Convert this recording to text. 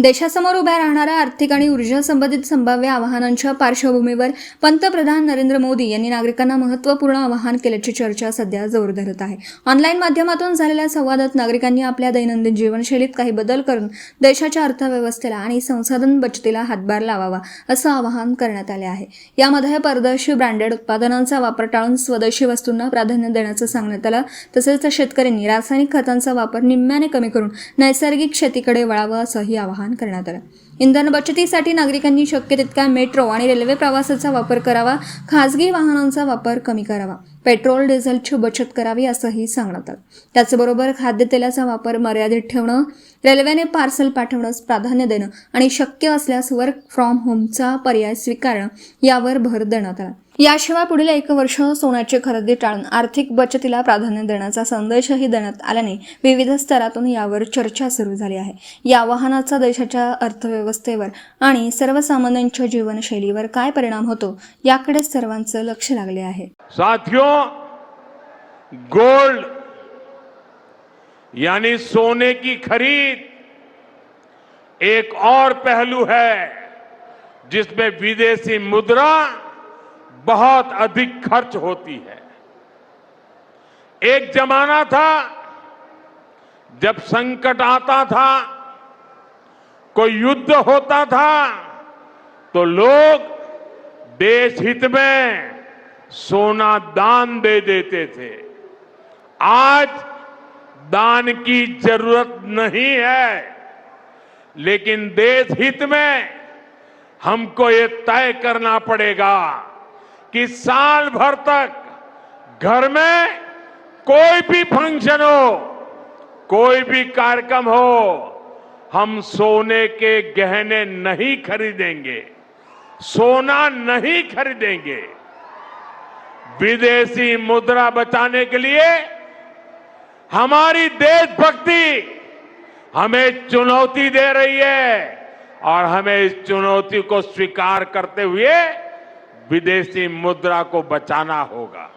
देशासमोर उभ्या राहणाऱ्या आर्थिक आणि ऊर्जा संबंधित संभाव्य आव्हानांच्या पार्श्वभूमीवर पंतप्रधान नरेंद्र मोदी यांनी नागरिकांना महत्त्वपूर्ण आवाहन केल्याची चर्चा सध्या जोर धरत आहे। ऑनलाईन माध्यमातून झालेल्या संवादात नागरिकांनी आपल्या दैनंदिन जीवनशैलीत काही बदल करून देशाच्या अर्थव्यवस्थेला आणि संसाधन बचतीला हातभार लावावा असं आवाहन करण्यात आले आहे। यामध्ये परदेशी ब्रँडेड उत्पादनांचा वापर टाळून स्वदेशी वस्तूंना प्राधान्य देण्याचं सांगण्यात आलं। तसेच शेतकऱ्यांनी रासायनिक खतांचा वापर निम्म्याने कमी करून नैसर्गिक शेतीकडे वळावं असंही आवाहन करण्यात आलं। इंधन बचतीसाठी नागरिकांनी शक्य तितका मेट्रो आणि रेल्वे प्रवासाचा वापर करावा, खासगी वाहनांचा वापर कमी करावा, पेट्रोल डिझेलची बचत करावी असंही सांगण्यात आलं। त्याचबरोबर खाद्यतेलाचा वापर मर्यादित ठेवणं, रेल्वेने पार्सल पाठवण्यास प्राधान्य देणं आणि शक्य असल्यास वर्क फ्रॉम होमचा पर्याय स्वीकारणं यावर भर देण्यात आला। याशिवाय पुढील 1 वर्ष सोन्याची खरेदी टाळून आर्थिक बचतीला प्राधान्य देण्याचा संदेशही देण्यात आल्याने विविध स्तरातून यावर चर्चा सुरू झाली आहे। या आवाहनाचा देशाच्या अर्थव्यवस्थेवर आणि सर्वसामान्यांच्या जीवनशैलीवर काय परिणाम होतो याकडे सर्वांचं लक्ष लागले आहे। साथियों, गोल्ड यानी सोने की खरीद एक और पहलू है जिसमें विदेशी मुद्रा बहुत अधिक खर्च होती है। एक जमाना था जब संकट आता था, कोई युद्ध होता था तो लोग देश हित में सोना दान दे देते थे। आज दान की जरूरत नहीं है, लेकिन देश हित में हमको ये तय करना पड़ेगा कि साल भर तक घर में कोई भी फंक्शन हो, कोई भी कार्यक्रम हो, हम सोने के गहने नहीं खरीदेंगे, सोना नहीं खरीदेंगे। विदेशी मुद्रा बचाने के लिए हमारी देशभक्ति हमें चुनौती दे रही है और हमें इस चुनौती को स्वीकार करते हुए विदेशी मुद्रा को बचाना होगा।